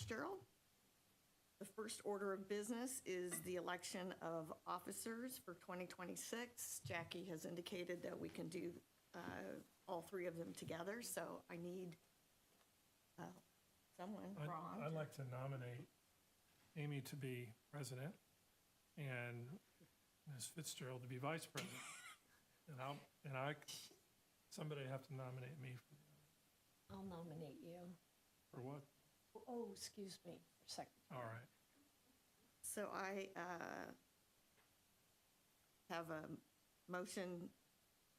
Fitzgerald. The first order of business is the election of officers for 2026. Jackie has indicated that we can do all three of them together, so I need someone, Ron. I'd like to nominate Amy to be president and Ms. Fitzgerald to be vice president. Somebody have to nominate me I'll nominate you. for what? Oh, excuse me, for secretary. All right. So I have a motion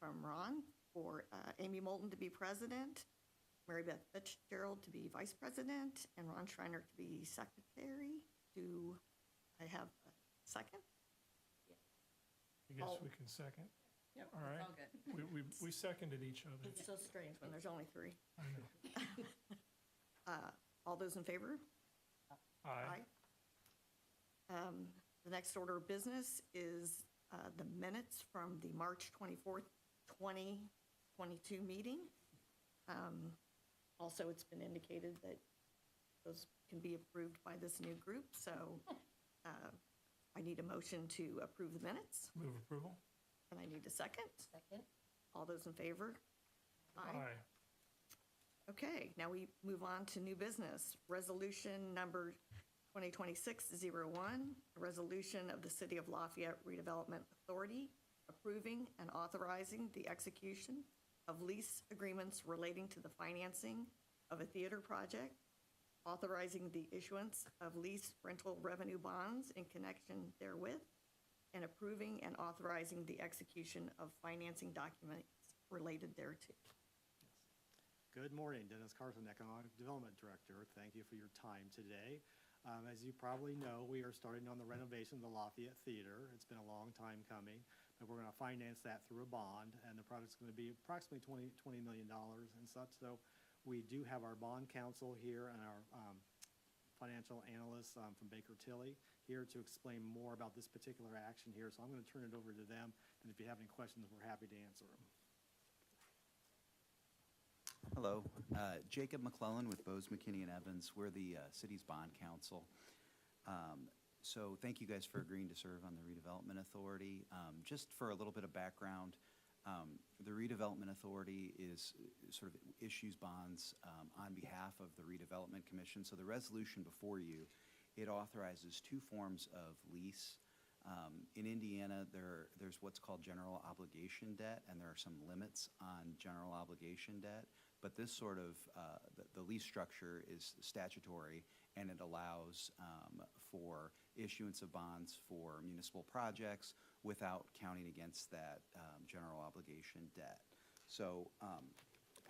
from Ron for Amy Moulton to be president, Mary Beth Fitzgerald to be vice president, and Ron Schreiner to be secretary. Do I have a second? I guess we can second. Yep, All right. it's all good. We seconded each other. It's so strange when there's only three. I know. All those in favor? Aye. The next order of business is the minutes from the March 24th, 2022 meeting. Also, it's been indicated that those can be approved by this new group, so I need a motion to approve the minutes, Move approval? and I need a second. Second? All those in favor? Aye. Okay, now we move on to new business. Resolution number 2026-01, a resolution of the City of Lafayette Redevelopment Authority approving and authorizing the execution of lease agreements relating to the financing of a theater project, authorizing the issuance of lease rental revenue bonds in connection therewith, and approving and authorizing the execution of financing documents related thereto. Good morning, Dennis Carson, Economic Development Director. Thank you for your time today. As you probably know, we are starting on the renovation of the Lafayette Theater. It's been a long time coming, but we're going to finance that through a bond, and the project's going to be approximately $20 million and such. So we do have our bond counsel here and our financial analysts from Baker Tilly here to explain more about this particular action here. So I'm going to turn it over to them, and if you have any questions, we're happy to answer them. Hello, Jacob McClellan with Bose McKinney and Evans. We're the city's bond counsel. So thank you guys for agreeing to serve on the Redevelopment Authority. Just for a little bit of background, the Redevelopment Authority is sort of issues bonds on behalf of the Redevelopment Commission. So the resolution before you, it authorizes two forms of lease. In Indiana, there's what's called general obligation debt, and there are some limits on general obligation debt. But this sort of, the lease structure is statutory, and it allows for issuance of bonds for municipal projects without counting against that general obligation debt. So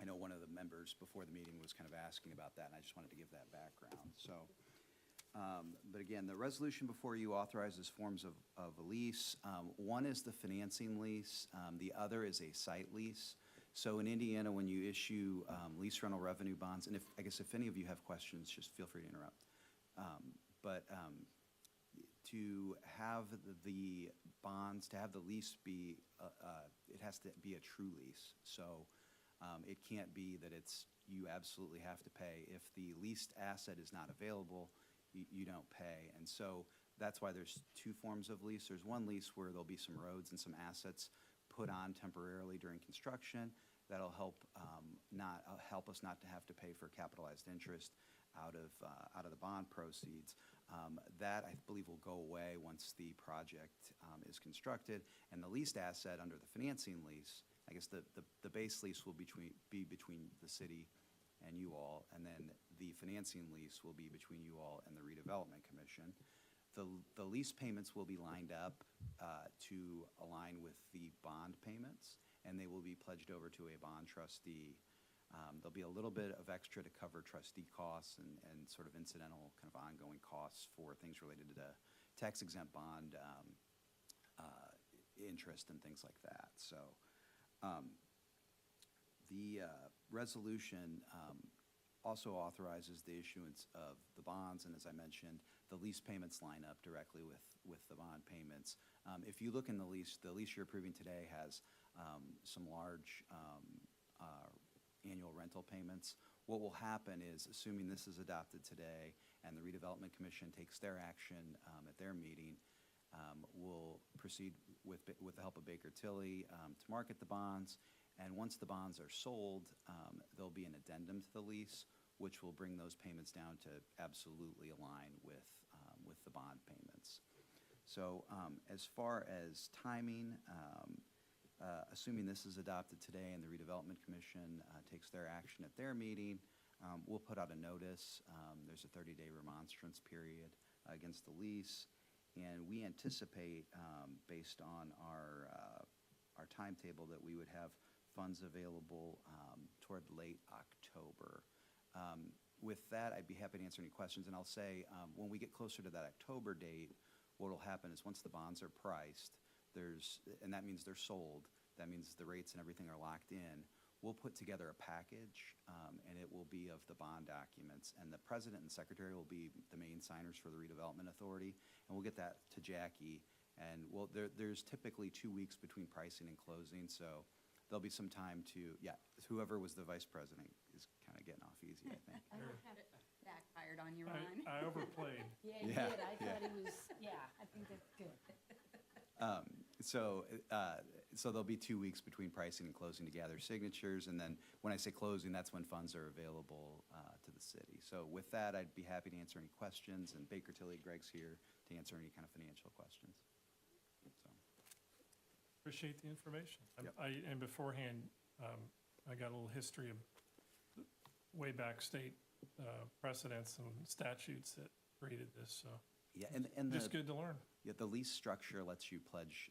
I know one of the members before the meeting was kind of asking about that, and I just wanted to give that background. So, but again, the resolution before you authorizes forms of a lease. One is the financing lease. The other is a site lease. So in Indiana, when you issue lease rental revenue bonds, and I guess if any of you have questions, just feel free to interrupt. But to have the bonds, to have the lease be, it has to be a true lease. So it can't be that you absolutely have to pay. If the leased asset is not available, you don't pay. And so that's why there's two forms of lease. There's one lease where there'll be some roads and some assets put on temporarily during construction. That'll help help us not to have to pay for capitalized interest out of the bond proceeds. That I believe will go away once the project is constructed, and the leased asset under the financing lease, I guess the base lease will be between the city and you all, and then the financing lease will be between you all and the Redevelopment Commission. The lease payments will be lined up to align with the bond payments, and they will be pledged over to a bond trustee. There'll be a little bit of extra to cover trustee costs and sort of incidental kind of ongoing costs for things related to tax-exempt bond interest and things like that. So the resolution also authorizes the issuance of the bonds, and as I mentioned, the lease payments line up directly with the bond payments. If you look in the lease you're approving today has some large annual rental payments. what will happen is, assuming this is adopted today and the redevelopment commission takes their action at their meeting, we'll proceed with the help of Baker Tilly to market the bonds. And once the bonds are sold, there'll be an addendum to the lease, which will bring those payments down to absolutely align with the bond payments. So as far as timing, assuming this is adopted today and the redevelopment commission takes their action at their meeting, we'll put out a notice. There's a 30-day remonstrance period against the lease. And we anticipate, based on our timetable, that we would have funds available toward late October. With that, I'd be happy to answer any questions. And I'll say, when we get closer to that October date, what will happen is once the bonds are priced, and that means they're sold, that means the rates and everything are locked in, we'll put together a package, and it will be of the bond documents. And the president and secretary will be the main signers for the redevelopment authority. And we'll get that to Jackie. And there's typically 2 weeks between pricing and closing, so there'll be some time to, whoever was the vice president is kind of getting off easy, I think. I don't have, Backfired on you, Ron. I overplayed. yeah, he Yeah, did. I yeah. thought he was, I think that's good. So there'll be 2 weeks between pricing and closing to gather signatures, and then when I say closing, that's when funds are available to the city. So with that, I'd be happy to answer any questions, and Baker Tilly, Greg's here to answer any kind of financial questions. So, Appreciate the information. Yep. And beforehand, I got a little history of way back state precedents and statutes that created this, so yeah, and just good to learn. Yeah, the lease structure lets you pledge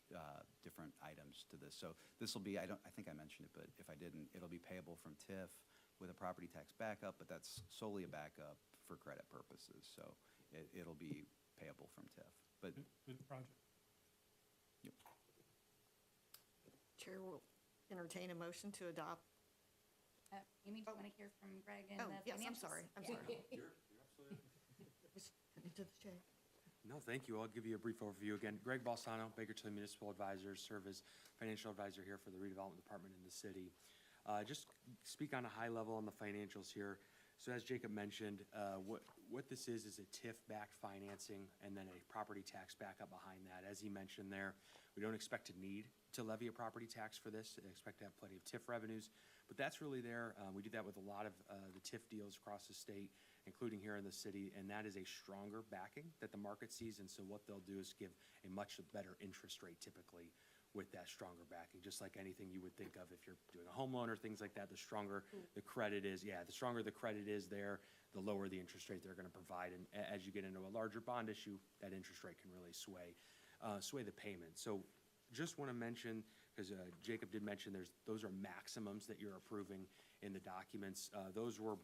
different items to this. So this will be, I think I mentioned it, but if I didn't, it'll be payable from TIF with a property tax backup, but that's solely a backup for credit purposes. So it'll be payable from TIF. But Good project. yep. Chair will entertain a motion to adopt. Amy, do you want to hear from Greg and Oh, the yes, I'm financials? sorry. I'm Yeah. sorry. You're absolutely. To the chair. No, thank you. I'll give you a brief overview. Again, Greg Balsano, Baker Tilly Municipal Advisor, serve as financial advisor here for the redevelopment department in the city. Just speak on a high level on the financials here. So as Jacob mentioned, what this is a TIF-backed financing and then a property tax backup behind that. As he mentioned there, we don't expect to need to levy a property tax for this. We expect to have plenty of TIF revenues, but that's really there. We do that with a lot of the TIF deals across the state, including here in the city, and that is a stronger backing that the market sees. And so what they'll do is give a much better interest rate typically with that stronger backing, just like anything you would think of if you're doing a home loan or things like that. The stronger the credit is, the stronger the credit is there, the lower the interest rate they're going to provide. And as you get into a larger bond issue, that interest rate can really sway the payment. So just want to mention, because Jacob did mention those are maximums that you're approving in the documents. Those were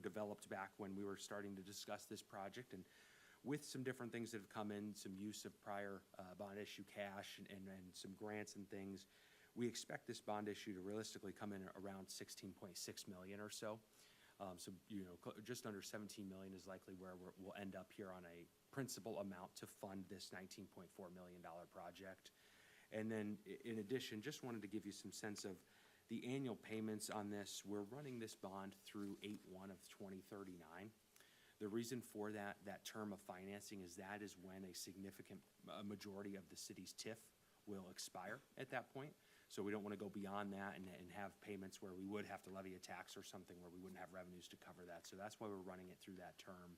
developed back when we were starting to discuss this project, and with some different things that have come in, some use of prior bond issue cash and some grants and things, we expect this bond issue to realistically come in around 16.6 million or so. Just under 17 million is likely where we'll end up here on a principal amount to fund this $19.4 million project. And then in addition, just wanted to give you some sense of the annual payments on this. We're running this bond through 8/1 of 2039. The reason for that term of financing is that is when a significant majority of the city's TIF will expire at that point. So we don't want to go beyond that and have payments where we would have to levy a tax or something where we wouldn't have revenues to cover that. So that's why we're running it through that term.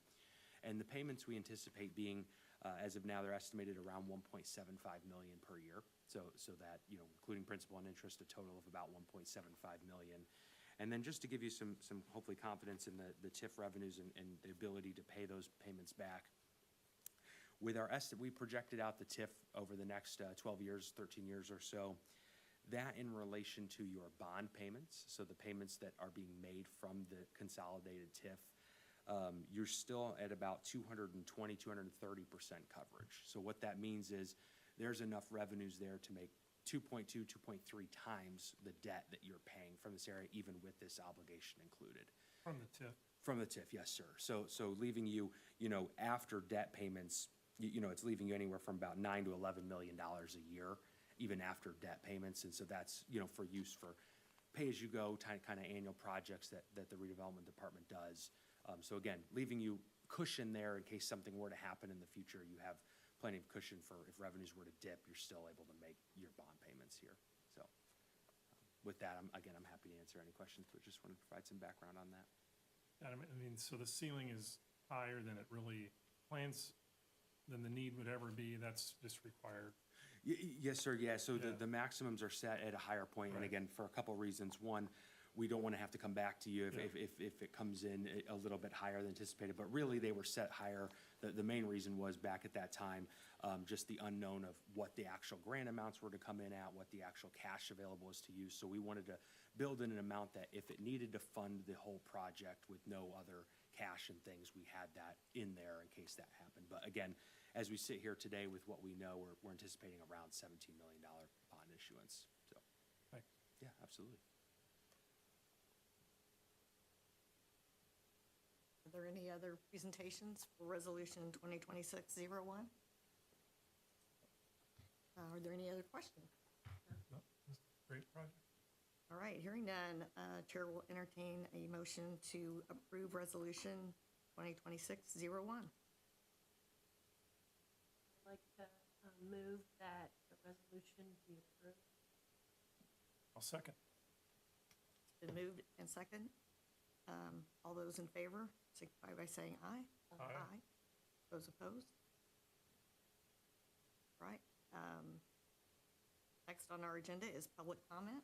And the payments we anticipate being, as of now, they're estimated around 1.75 million per year. So that, including principal and interest, a total of about 1.75 million. And then just to give you some hopefully confidence in the TIF revenues and the ability to pay those payments back. With our estimate, we projected out the TIF over the next 12 years, 13 years or so. That in relation to your bond payments, so the payments that are being made from the consolidated TIF, you're still at about 220, 230% coverage. So what that means is there's enough revenues there to make 2.2, 2.3 times the debt that you're paying from this area, even with this obligation included. From the TIF. From the TIF, yes, sir. So leaving you, after debt payments, it's leaving you anywhere from about $9 to $11 million a year, even after debt payments. And so that's, for use for pay-as-you-go kind of annual projects that the redevelopment department does. So again, leaving you cushion there in case something were to happen in the future, you have plenty of cushion for if revenues were to dip, you're still able to make your bond payments here. So with that, I'm happy to answer any questions, but just wanted to provide some background on that. I mean, so the ceiling is higher than it really plans, than the need would ever be, that's just required. Yes, sir, yeah, so Yeah. the maximums are set at a higher point, and Right. again, for a couple of reasons. One, we don't want to have to come back to you Yeah. if it comes in a little bit higher than anticipated, but really, they were set higher. The main reason was back at that time, just the unknown of what the actual grant amounts were to come in at, what the actual cash available was to use. So we wanted to build in an amount that if it needed to fund the whole project with no other cash and things, we had that in there in case that happened. But again, as we sit here today with what we know, we're anticipating around $17 million bond issuance, so. Thanks. Yeah, absolutely. Are there any other presentations for Resolution 2026-01? Are there any other questions? No, this is a great project. All right, hearing none, Chair will entertain a motion to approve Resolution 2026-01. I'd like to move that the resolution be approved. I'll second. It's been moved and second. All those in favor, signify by saying aye. Aye. Those opposed? Right. Next on our agenda is public comment.